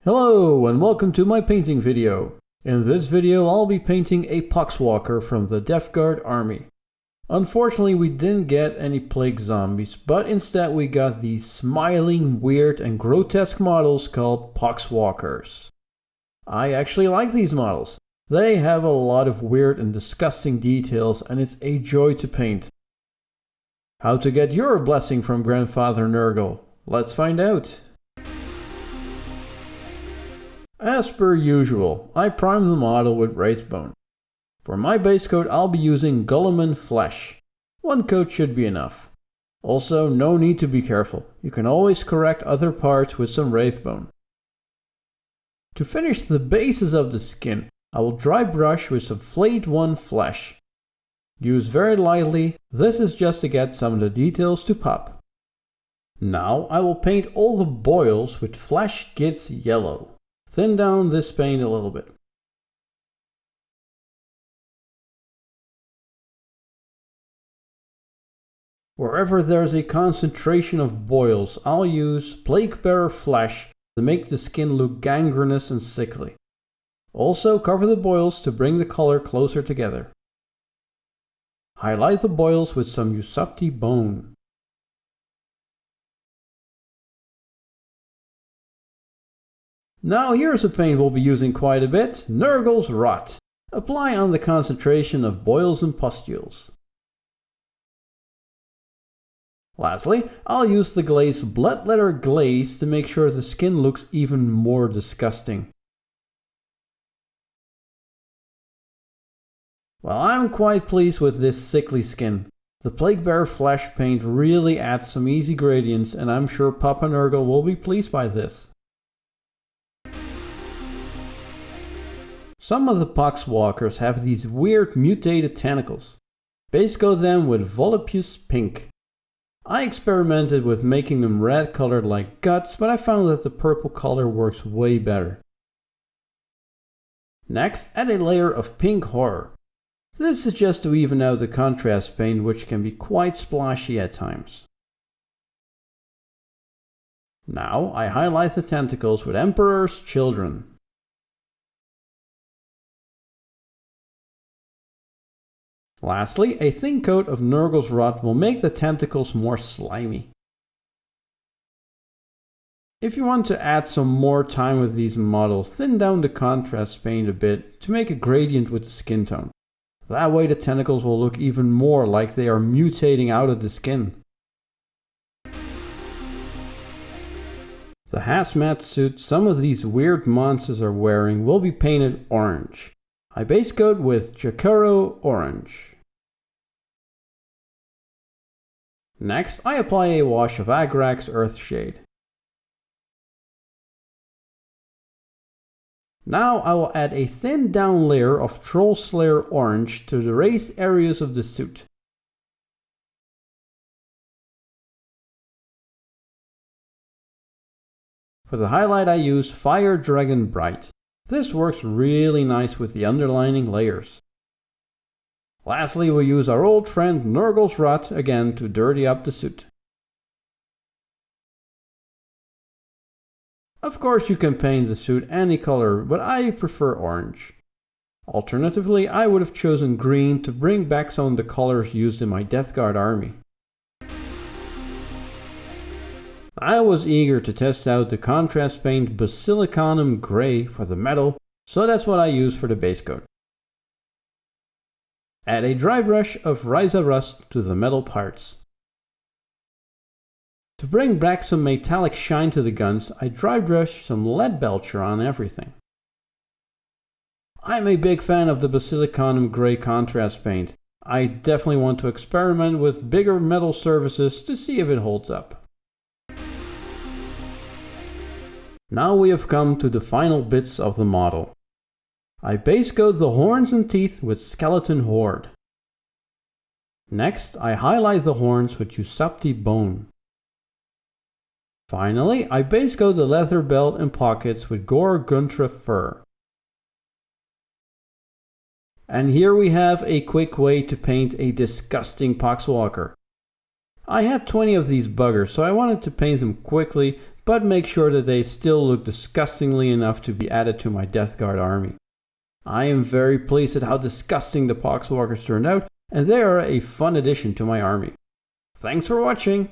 Hello and welcome to my painting video. In this video I'll be painting a Poxwalker from the Death Guard army. Unfortunately we didn't get any plague zombies, but instead we got these smiling, weird and grotesque models called Poxwalkers. I actually like these models. They have a lot of weird and disgusting details and it's a joy to paint. How to get your blessing from Grandfather Nurgle? Let's find out. As per usual, I primed the model with Ryza Bone. For my base coat I'll be using Guilliman Flesh. One coat should be enough. Also, no need to be careful, you can always correct other parts with some Ryza Bone. To finish the bases of the skin, I will dry brush with some Flayed One Flesh. Use very lightly, this is just to get some of the details to pop. Now I will paint all the boils with Flesh Gitz Yellow. Thin down this paint a little bit. Wherever there's a concentration of boils, I'll use Plaguebearer Flesh to make the skin look gangrenous and sickly. Also cover the boils to bring the color closer together. Highlight the boils with some Ushabti Bone. Now here's a paint we'll be using quite a bit, Nurgles Rot. Apply on the concentration of boils and pustules. Lastly, I'll use the glaze Bloodletter Glaze to make sure the skin looks even more disgusting. Well, I'm quite pleased with this sickly skin. The Plaguebearer Flesh paint really adds some easy gradients and I'm sure Papa Nurgle will be pleased by this. Some of the Poxwalkers have these weird mutated tentacles. Base coat them with Volupus Pink. I experimented with making them red colored like guts, but I found that the purple color works way better. Next, add a layer of pink horror. This is just to even out the contrast paint, which can be quite splashy at times. Now I highlight the tentacles with Emperor's Children. Lastly, a thin coat of Nurgles Rot will make the tentacles more slimy. If you want to add some more time with these models, thin down the contrast paint a bit to make a gradient with the skin tone. That way the tentacles will look even more like they are mutating out of the skin. The hazmat suit some of these weird monsters are wearing will be painted orange. I base coat with Jokaero Orange. Next, I apply a wash of Agrax Earthshade. Now I will add a thin down layer of Troll Slayer Orange to the raised areas of the suit. For the highlight I use Fire Dragon Bright. This works really nice with the underlining layers. Lastly, we'll use our old friend Nurgles Rot again to dirty up the suit. Of course you can paint the suit any color, but I prefer orange. Alternatively, I would have chosen green to bring back some of the colors used in my Death Guard army. I was eager to test out the contrast paint Basilicanum Grey for the metal, so that's what I used for the base coat. Add a dry brush of Ryza Rust to the metal parts. To bring back some metallic shine to the guns, I dry brush some Leadbelcher on everything. I'm a big fan of the Basilicanum Grey contrast paint. I definitely want to experiment with bigger metal surfaces to see if it holds up. Now we have come to the final bits of the model. I base coat the horns and teeth with Skeleton Horde. Next, I highlight the horns with Ushabti Bone. Finally, I base coat the leather belt and pockets with Gore-Grunta Fur. And here we have a quick way to paint a disgusting Poxwalker. I had 20 of these buggers, so I wanted to paint them quickly but make sure that they still look disgustingly enough to be added to my Death Guard army. I am very pleased at how disgusting the Poxwalkers turned out, and they are a fun addition to my army. Thanks for watching!